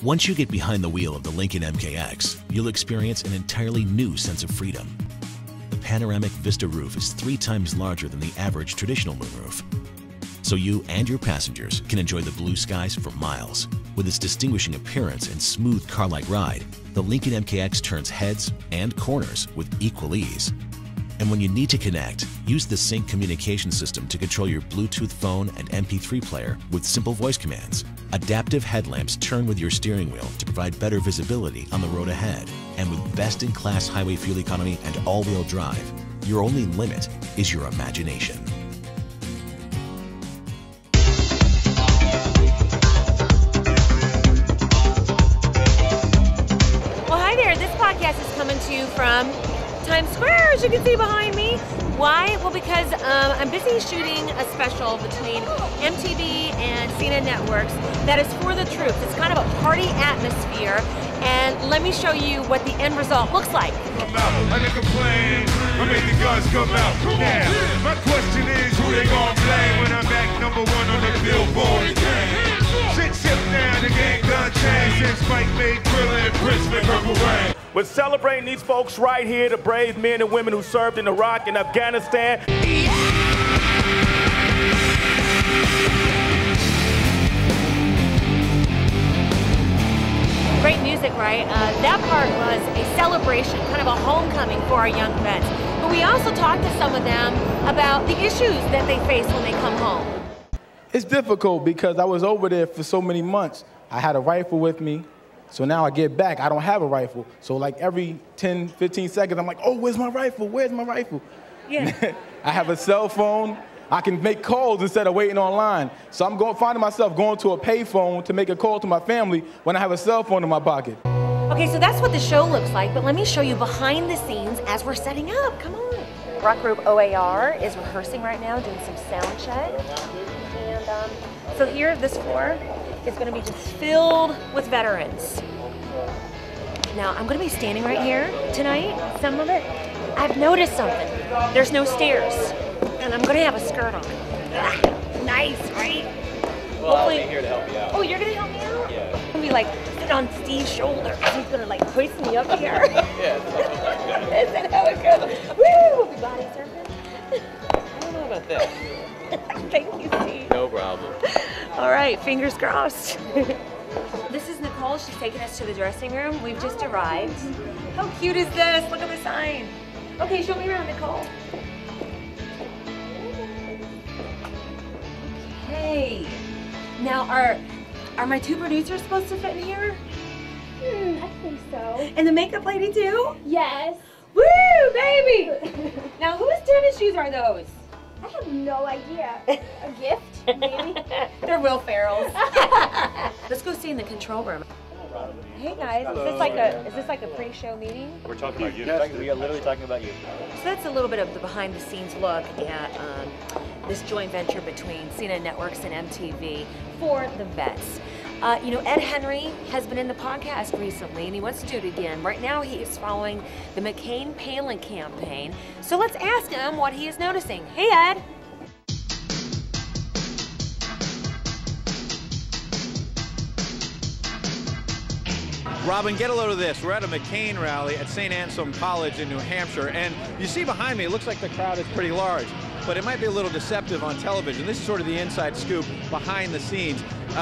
Once you get behind the wheel of the Lincoln MKX, you'll experience an entirely new sense of freedom. The panoramic Vista roof is 3 times larger than the average traditional moonroof, so you and your passengers can enjoy the blue skies for miles. With its distinguishing appearance and smooth car-like ride, the Lincoln MKX turns heads and corners with equal ease. And when you need to connect, use the Sync communication system to control your Bluetooth phone and MP3 player with simple voice commands. Adaptive headlamps turn with your steering wheel to provide better visibility on the road ahead. And with best-in-class highway fuel economy and all-wheel drive, your only limit is your imagination. Well, hi there. This podcast is coming to you from Times Square, as you can see behind me. Why? Well, because I'm busy shooting a special between MTV and CNN Networks that is for the troops. It's kind of a party atmosphere, and let me show you what the end result looks like. Come out, I didn't complain. I made the guns come out. Now, my question is, who they gonna blame when I'm back #1 on the Billboard game? Shit shift now, the game done changed since Mike made Thriller and Prince made Purple Rain. We're celebrating these folks right here, the brave men and women who served in Iraq and Afghanistan. Great music, right? That part was a celebration, kind of a homecoming for our young vets. But we also talked to some of them about the issues that they face when they come home. It's difficult because I was over there for so many months. I had a rifle with me. So now I get back, I don't have a rifle. So like every 10, 15 seconds, I'm like, oh, where's my rifle? Where's my rifle? Yeah. I have a cell phone. I can make calls instead of waiting online. So I'm finding myself going to a payphone to make a call to my family when I have a cell phone in my pocket. Okay, so that's what the show looks like, but let me show you behind the scenes as we're setting up. Come on. Rock group OAR is rehearsing right now, doing some sound check. And so here, this floor is going to be just filled with veterans. Now, I'm going to be standing right here tonight, some of it. I've noticed something. There's no stairs, and I'm going to have a skirt on. Ah, nice, right? Well, I'll be here to help you out. Oh, you're going to help me out? Yeah. I'm going to be like, sit on Steve's shoulder, and he's going to like hoist me up here. Yeah. Is that how it goes? Woo! We'll be body surfing. I don't know about that. Thank you, Steve. No problem. All right, fingers crossed. This is Nicole. She's taking us to the dressing room. We've just arrived. How cute is this? Look at the sign. Okay, show me around, Nicole. Okay. Now, are my 2 producers supposed to fit in here? I think so. And the makeup lady too? Yes. Woo, baby! Now, whose tennis shoes are those? I have no idea. A gift, maybe? They're Will Ferrell's. Let's go see in the control room. Hey guys, is this like a pre-show meeting? We're talking about you. We are literally talking about you. So that's a little bit of the behind-the-scenes look at this joint venture between CNN Networks and MTV for the vets. You know, Ed Henry has been in the podcast recently, and he wants to do it again. Right now, he is following the McCain-Palin campaign. So let's ask him what he is noticing. Hey, Ed. Robin, get a load of this. We're at a McCain rally at St. Anselm College in New Hampshire, and you see behind me, it looks like the crowd is pretty large, but it might be a little deceptive on television. This is sort of the inside scoop behind the scenes.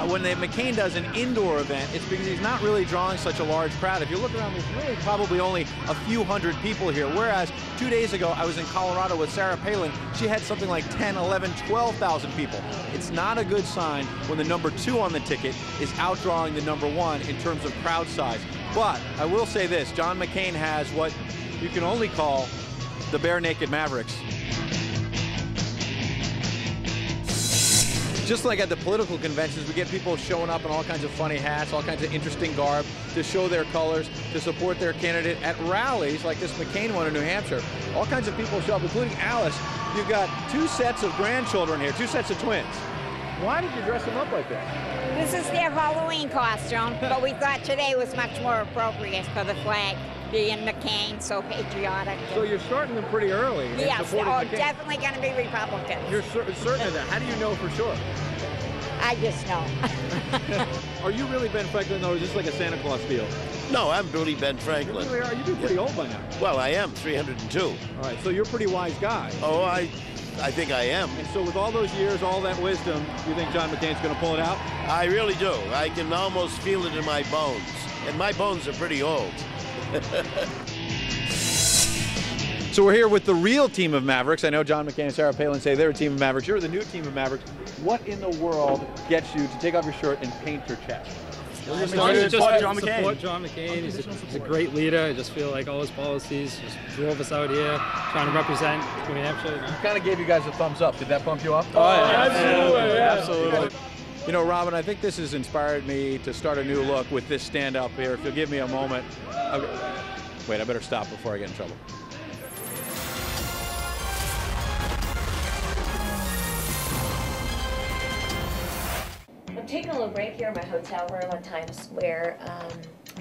When McCain does an indoor event, it's because he's not really drawing such a large crowd. If you look around, there's really probably only a few hundred people here, whereas 2 days ago, I was in Colorado with Sarah Palin. She had something like 10, 11, 12,000 people. It's not a good sign when the number 2 on the ticket is outdrawing the number 1 in terms of crowd size. But I will say this, John McCain has what you can only call the bare naked Mavericks. Just like at the political conventions, we get people showing up in all kinds of funny hats, all kinds of interesting garb to show their colors, to support their candidate. At rallies like this McCain one in New Hampshire, all kinds of people show up, including Alice. You've got 2 sets of grandchildren here, 2 sets of twins. Why did you dress them up like that? This is their Halloween costume, but we thought today was much more appropriate for the flag, being McCain, so patriotic. So you're starting them pretty early. Yes, supporting McCain. definitely going to be Republicans. You're certain of that. How do you know for sure? I just know. Are you really Ben Franklin, or is this like a Santa Claus deal? No, I'm really Ben Franklin. You really are. You've been pretty old by now. Well, I am 302. All right, so you're a pretty wise guy. Oh, I think I am. And so with all those years, all that wisdom, you think John McCain's going to pull it out? I really do. I can almost feel it in my bones. And my bones are pretty old. So we're here with the real team of Mavericks. I know John McCain and Sarah Palin say they're a team of Mavericks. You're the new team of Mavericks. What in the world gets you to take off your shirt and paint your chest? Just support John McCain. He's a great leader. I just feel like all his policies just drove us out here trying to represent New Hampshire. He kind of gave you guys a thumbs up. Did that bump you up? Oh, yeah. Absolutely. You know, Robin, I think this has inspired me to start a new look with this stand up here. If you'll give me a moment. Wait, I better stop before I get in trouble. I'm taking a little break here in my hotel room on Times Square,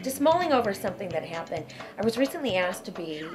just mulling over something that happened. I was recently asked to be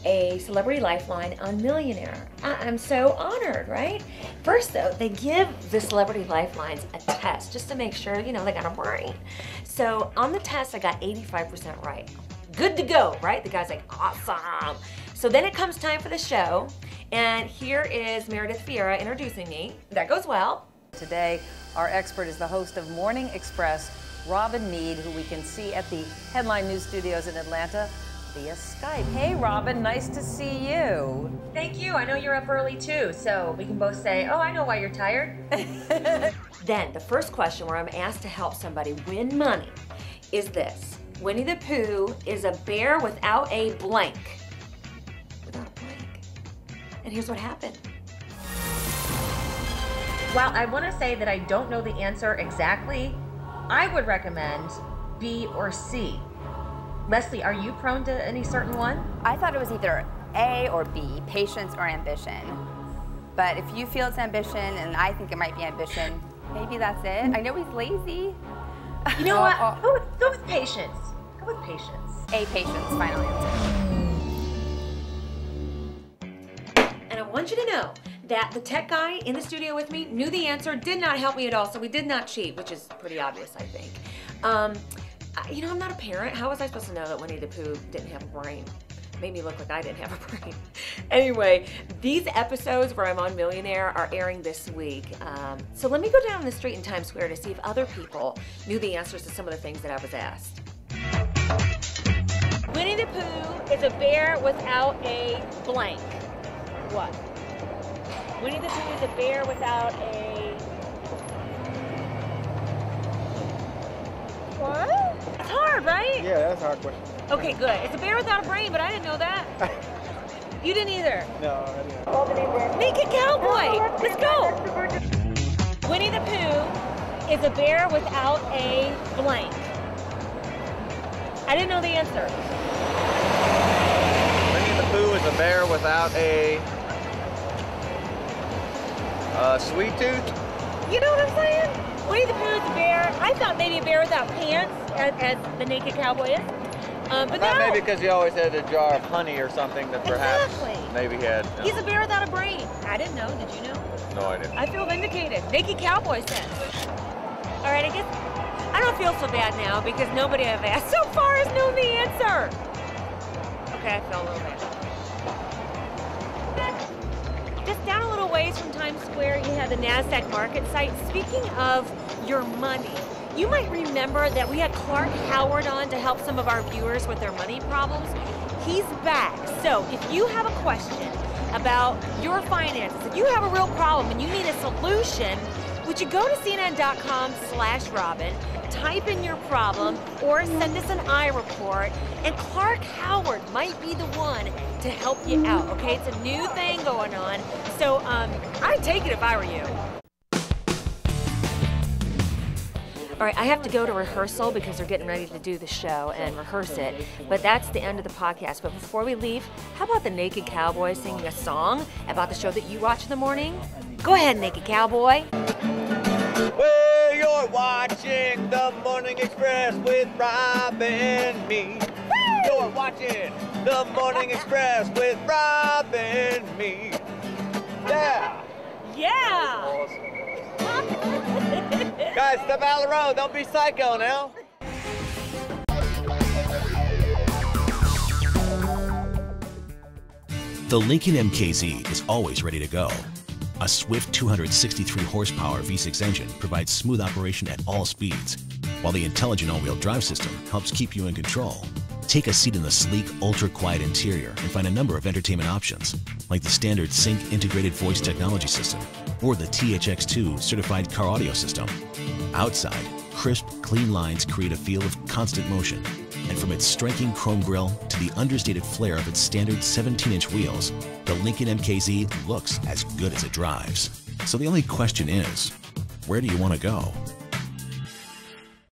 a celebrity lifeline on Millionaire. I'm so honored, right? First though, they give the celebrity lifelines a test just to make sure, you know, they got them right. So on the test, I got 85% right. Good to go, right? The guy's like, awesome. So then it comes time for the show, and here is Meredith Vieira introducing me. That goes well. Today, our expert is the host of Morning Express, Robin Meade, who we can see at the Headline News Studios in Atlanta via Skype. Hey, Robin, nice to see you. Thank you. I know you're up early too, so we can both say, oh, I know why you're tired. Then, the first question where I'm asked to help somebody win money is this. Winnie the Pooh is a bear without a blank. Without a blank. And here's what happened. While I want to say that I don't know the answer exactly, I would recommend B or C. Leslie, are you prone to any certain one? I thought it was either A or B, patience or ambition. But if you feel it's ambition, and I think it might be ambition, maybe that's it. I know he's lazy. You know what? Go with patience. Go with patience. A, patience, final answer. And I want you to know that the tech guy in the studio with me knew the answer, did not help me at all, so we did not cheat, which is pretty obvious, I think. You know, I'm not a parent. How was I supposed to know that Winnie the Pooh didn't have a brain? Made me look like I didn't have a brain. Anyway, these episodes where I'm on Millionaire are airing this week. So let me go down the street in Times Square to see if other people knew the answers to some of the things that I was asked. Winnie the Pooh is a bear without a blank. What? Winnie the Pooh is a bear without a... What? It's hard, right? Yeah, that's a hard question. Okay, good. It's a bear without a brain, but I didn't know that. You didn't either? No, I didn't. Naked Cowboy! Let's go! Winnie the Pooh is a bear without a blank. I didn't know the answer. Winnie the Pooh is a bear without a sweet tooth? You know what I'm saying? Winnie the Pooh is a bear. I thought maybe a bear without pants, as the Naked Cowboy is. But Not no. maybe because he always had a jar of honey or something that perhaps maybe he had. No. He's a bear without a brain. I didn't know. Did you know? No, I didn't. I feel vindicated. Naked Cowboy says. All right, I guess I don't feel so bad now because nobody I've asked so far has known the answer. Okay, I feel a little bad. Just down a little ways from Times Square, you have the NASDAQ market site. Speaking of your money, you might remember that we had Clark Howard on to help some of our viewers with their money problems. He's back. So if you have a question about your finances, if you have a real problem and you need a solution, would you go to CNN.com/Robin, type in your problem, or send us an iReport, and Clark Howard might be the one to help you out, okay? It's a new thing going on, so I'd take it if I were you. All right, I have to go to rehearsal because they're getting ready to do the show and rehearse it, but that's the end of the podcast. But before we leave, how about the Naked Cowboy singing a song about the show that you watch in the morning? Go ahead, Naked Cowboy. Well, you're watching the Morning Express with Rob and me. You're watching the Morning Express with Rob and me. Yeah. Yeah. Awesome. guys, step out of the road. Don't be psycho now. The Lincoln MKZ is always ready to go. A swift 263 horsepower V6 engine provides smooth operation at all speeds, while the intelligent all-wheel drive system helps keep you in control. Take a seat in the sleek, ultra-quiet interior and find a number of entertainment options, like the standard Sync integrated voice technology system or the THX2 certified car audio system. Outside, crisp, clean lines create a feel of constant motion. And from its striking chrome grille to the understated flair of its standard 17-inch wheels, the Lincoln MKZ looks as good as it drives. So the only question is, where do you want to go?